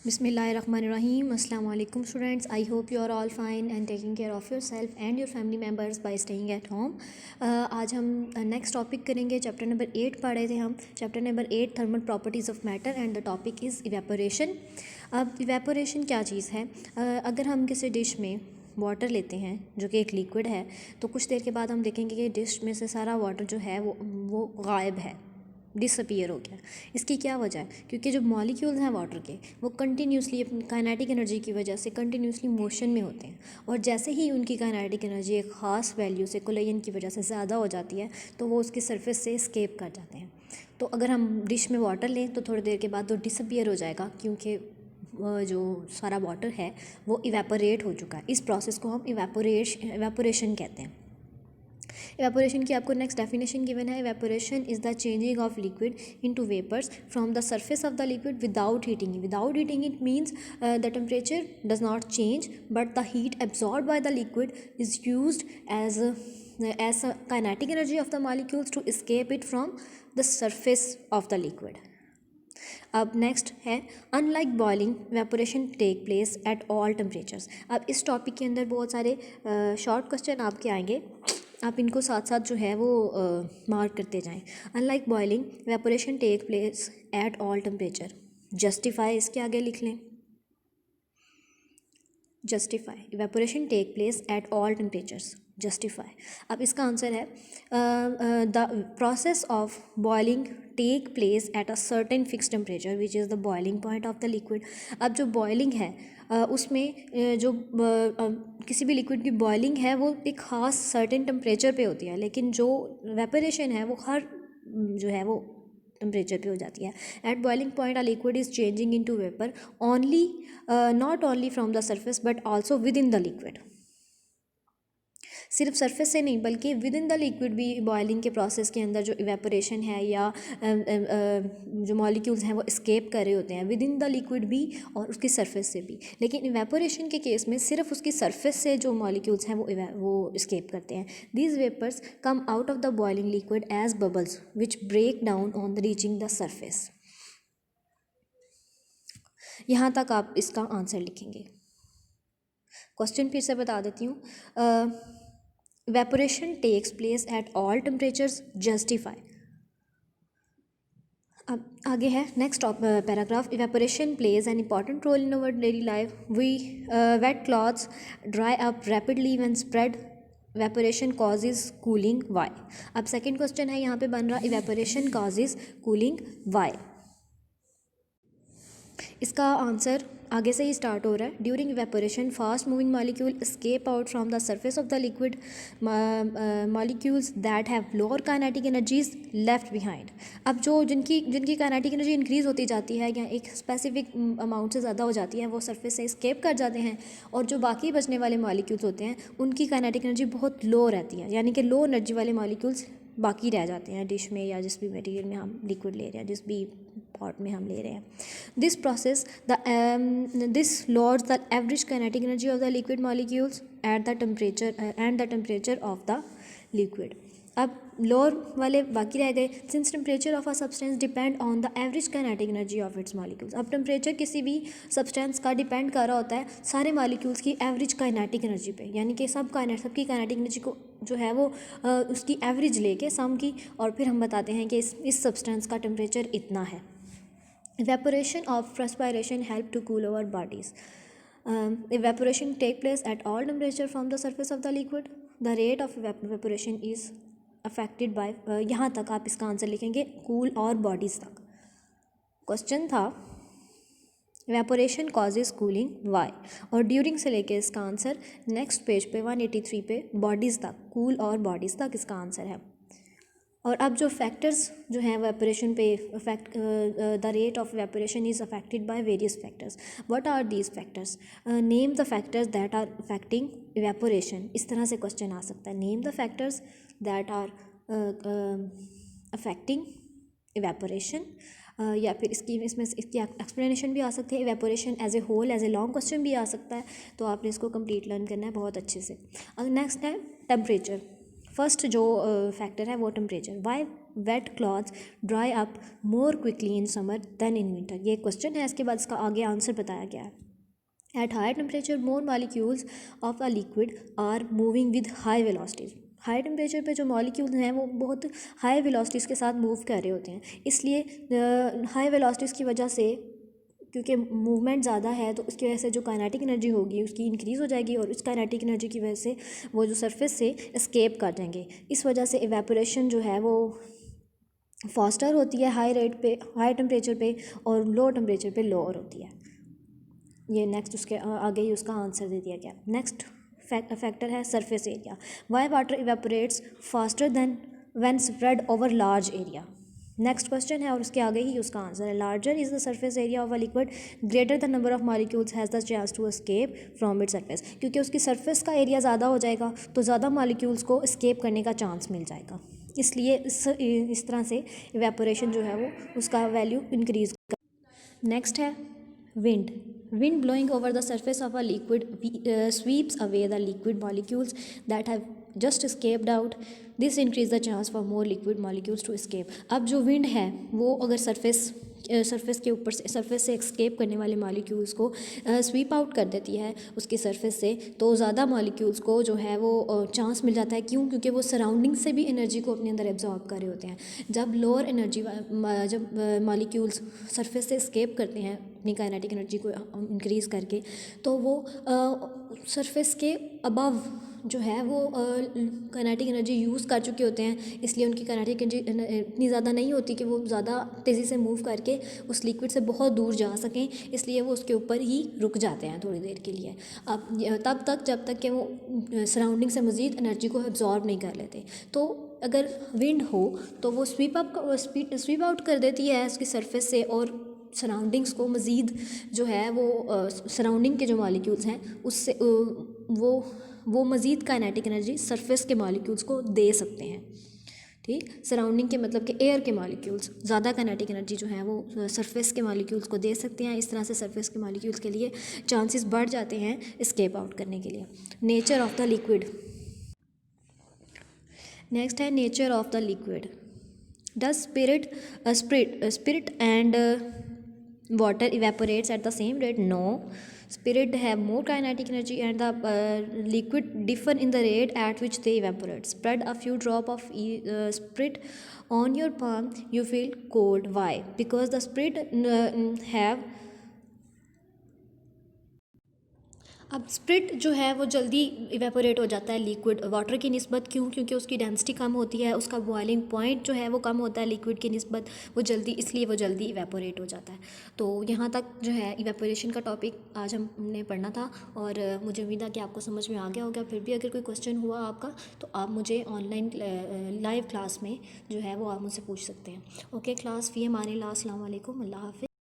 Bismillahirrahmanirrahim. Assalamu alaikum students. I hope you are all fine and taking care of yourself and your family members by staying at home. आज हम next topic करेंगे. Chapter number 8 पढ़े थे हम. Chapter number 8 thermal properties of matter and the topic is evaporation. अब evaporation क्या चीज़ है? अगर हम किसी डिश में वाटर लेते हैं जो कि एक लिक्विड है, तो कुछ देर के बाद हम देखेंगे कि डिश में से सारा वाटर जो है वो गायब है, डिसअपियर हो गया. इसकी क्या वजह है? क्योंकि जो मॉलिक्यूल्स हैं वाटर के वो कंटिन्यूसली अपनी काइनेटिक एनर्जी की वजह से कंटिन्यूसली मोशन में होते हैं, और जैसे ही उनकी काइनेटिक एनर्जी एक ख़ास वैल्यू से कोलिजन की वजह से ज़्यादा हो जाती है तो वो उसकी सरफेस से एस्केप कर जाते हैं. तो अगर हम डिश में वाटर लें तो थोड़ी देर के बाद वो डिसअपियर हो जाएगा, क्योंकि जो सारा वाटर है वो इवेपोरेट हो चुका है. इस प्रोसेस को हम इवेपोरेशन कहते हैं. इवेपोरेशन की आपको नेक्स्ट डेफिनेशन गिवन है. Evaporation is the changing of liquid into vapours from the surface of the liquid without heating. Without heating it means the temperature does not change but the heat absorb by the liquid is used as a kinetic energy of the molecules to escape it from the surface of the liquid. अब next है unlike boiling vaporation take place at all temperatures. अब इस topic के अंदर बहुत सारे short question आपके आएंगे, आप इनको साथ साथ जो है वो मार्क करते जाएं. Unlike boiling vaporation take place at all temperature. Justify इसके आगे लिख लें. Justify evaporation take place at all temperatures. Justify. अब इसका आंसर है the process of boiling take place at a certain fix temperature which is the boiling point of the liquid. अब जो boiling है उसमें जो किसी भी लिक्विड की बॉइलिंग है वो एक ख़ास सर्टेन टेम्परेचर पे होती है, लेकिन जो वेपोरेशन है वो हर जो है वो टेम्परेचर पे हो जाती है. At boiling point a liquid is changing into vapour only, not only from the surface but also within the liquid. सिर्फ सरफेस से नहीं बल्कि विद इन द लिक्विड भी बॉइलिंग के प्रोसेस के अंदर जो इवेपोरेशन है या जो मॉलिक्यूल्स हैं वो एस्केप कर रहे होते हैं विद इन द लिक्विड भी और उसकी सरफेस से भी. लेकिन इवेपोरेशन के केस में सिर्फ उसकी सरफेस से जो मॉलिक्यूल्स हैं वो एस्केप करते हैं. These vapours come out of the boiling liquid as bubbles which break down on the reaching the surface. यहाँ तक आप इसका आंसर लिखेंगे. क्वेश्चन फिर से बता देती हूँ. Evaporation takes place at all temperatures. Justify. अब आगे है next paragraph. Evaporation plays an important role in our daily life. We wet clothes dry up rapidly when spread. Evaporation causes cooling. Why. अब second question है यहाँ पे बन रहा evaporation causes cooling. Why. इसका आंसर आगे से ही स्टार्ट हो रहा है. During evaporation fast moving molecule escape out from the surface of the liquid. Molecules that have lower kinetic energies left behind. अब जो जिनकी काइनेटिक एनर्जी इंक्रीज़ होती जाती है या एक स्पेसिफिक अमाउंट से ज़्यादा हो जाती है वो सरफेस से एस्केप कर जाते हैं, और जो बाकी बचने वाले मॉलिक्यूल्स होते हैं उनकी काइनेटिक एनर्जी बहुत लो रहती है, यानी कि लो एनर्जी वाले मॉलिक्यूल्स बाकी रह जाते हैं डिश में या जिस भी मटेरियल में हम लिक्विड ले रहे हैं, जिस भी पॉट में हम ले रहे हैं. This process this lowers the average kinetic energy of the liquid molecules at the temperature and the temperature of the liquid. अब लोअर वाले बाकी रह गए. Since temperature of a substance depend on the average kinetic energy of its molecules. अब temperature किसी भी substance का depend कर रहा होता है सारे मॉलिक्यूल्स की एवरेज काइनेटिक एनर्जी पे, यानी कि सबकी काइनेटिक एनर्जी को जो है वो उसकी एवरेज लेके सम की, और फिर हम बताते हैं कि इस सब्सटेंस का टेम्परेचर इतना है. Evaporation of perspiration help to cool our bodies. Evaporation take place at all temperature from the surface of the liquid. The rate of evaporation is affected by यहाँ तक आप इसका आंसर लिखेंगे कूल और bodies तक. Question था evaporation causes cooling. Why. और during से लेके इसका आंसर नेक्स्ट पेज पे 183 पे बॉडीज़ तक, कूल और बॉडीज़ तक इसका आंसर है. और अब जो फैक्टर्स जो हैं वेपोरेशन पे the rate of vaporation is affected by various factors. What are these factors? Name the factors that are affecting evaporation. इस तरह से क्वेश्चन आ सकता है. Name the factors that are affecting evaporation, या फिर इसकी एक्सप्लेनेशन भी आ सकती है. Evaporation as a whole as a long question भी आ सकता है, तो आपने इसको कंप्लीट लर्न करना है बहुत अच्छे से. नेक्स्ट है टेम्परेचर. फर्स्ट जो फैक्टर है वो temperature. Why wet cloths dry up more quickly in summer than in winter? ये क्वेश्चन है, इसके बाद इसका आगे आंसर बताया गया है. At high temperature, more molecules of a liquid are moving with high velocities. High temperature पे जो मॉलिक्यूल्स हैं वो बहुत हाई वेलोसिटीज़ के साथ मूव कर रहे होते हैं, इसलिए हाई वेलोसिटीज़ की वजह से, क्योंकि मूवमेंट ज़्यादा है तो उसकी वजह से जो काइनेटिक एनर्जी होगी उसकी इंक्रीज़ हो जाएगी और उस काइनेटिक एनर्जी की वजह से वो जो सरफेस से एस्केप कर जाएंगे. इस वजह से इवेपोरेशन जो है वो फास्टर होती है हाई रेट पे, हाई टेम्परेचर पे, और लो टेम्परेचर पे लोअर होती है. ये नेक्स्ट उसके आगे ही उसका आंसर दे दिया गया. नेक्स्ट फैक्टर है surface area. Why water evaporates faster than when spread over large area? Next question है और उसके आगे ही उसका आंसर है. Larger is the surface area of a liquid, greater the number of molecules has the chance to escape from its surface. क्योंकि उसकी surface का एरिया ज़्यादा हो जाएगा तो ज़्यादा मॉलिक्यूल्स को एस्केप करने का चांस मिल जाएगा, इसलिए इस तरह से इवेपोरेशन जो है वो उसका वैल्यू इंक्रीज कर. नेक्स्ट है wind. Wind blowing over the surface of a liquid sweeps away the liquid molecules that have just escaped out. This increase the chance for more liquid molecules to escape. अब जो wind है वो अगर surface के ऊपर से surface से escape करने वाले मॉलिक्यूल्स को स्वीप आउट कर देती है उसकी सरफेस से, तो ज़्यादा मॉलिक्यूल्स को जो है वो चांस मिल जाता है. क्यों? क्योंकि वो सराउंडिंग से भी एनर्जी को अपने अंदर एब्जॉर्ब कर रहे होते हैं. जब लोअर एनर्जी जब मॉलिक्यूल्स सरफेस से एस्केप करते हैं अपनी काइनेटिक एनर्जी को इंक्रीज़ करके, तो वो सरफेस के अबव जो है वो काइनेटिक एनर्जी यूज़ कर चुके होते हैं, इसलिए उनकी काइनेटिक एनर्जी इतनी ज़्यादा नहीं होती कि वो ज़्यादा तेज़ी से मूव करके उस लिक्विड से बहुत दूर जा सकें, इसलिए वो उसके ऊपर ही रुक जाते हैं थोड़ी देर के लिए. अब तब तक जब तक कि वो सराउंडिंग से मज़ीद एनर्जी को एब्जॉर्ब नहीं कर लेते. तो अगर विंड हो तो वो स्वीप आउट कर देती है उसकी सरफेस से, और सराउंडिंग्स को मज़ीद जो है वो सराउंडिंग के जो मॉलिक्यूल्स हैं उससे वो मज़ीद काइनेटिक एनर्जी सरफेस के मॉलिक्यूल्स को दे सकते हैं. ठीक, सराउंडिंग के मतलब कि एयर के मॉलिक्यूल्स ज़्यादा काइनेटिक एनर्जी जो है वो सरफेस के मॉलिक्यूल्स को दे सकते हैं. इस तरह से सरफेस के मॉलिक्यूल्स के लिए चांसेस बढ़ जाते हैं एस्केप आउट करने के लिए. Nature of the liquid. Next है nature of the liquid. Does spirit and water evaporates at the same rate? No. Spirit have more kinetic energy and the liquid differ in the rate at which they evaporate. Spread a few drop of spirit on your palm, you feel cold. Why? Because the spirit have अब spirit जो है वो जल्दी evaporate हो जाता है liquid water की निस्बत. क्यों? क्योंकि उसकी डेंसिटी कम होती है, उसका बॉइलिंग पॉइंट जो है वो कम होता है लिक्विड की निस्बत, इसलिए वो जल्दी इवेपोरेट हो जाता है. तो यहाँ तक जो है इवेपोरेशन का टॉपिक आज हमने पढ़ना था, और मुझे उम्मीद है कि आपको समझ में आ गया होगा. फिर भी अगर कोई क्वेश्चन हुआ आपका तो आप मुझे ऑनलाइन लाइव क्लास में जो है वो आप मुझसे पूछ सकते हैं. ओके क्लास, फ़ी हमारे अस्सलाम वालेकुम, अल्लाह हाफ़िज़.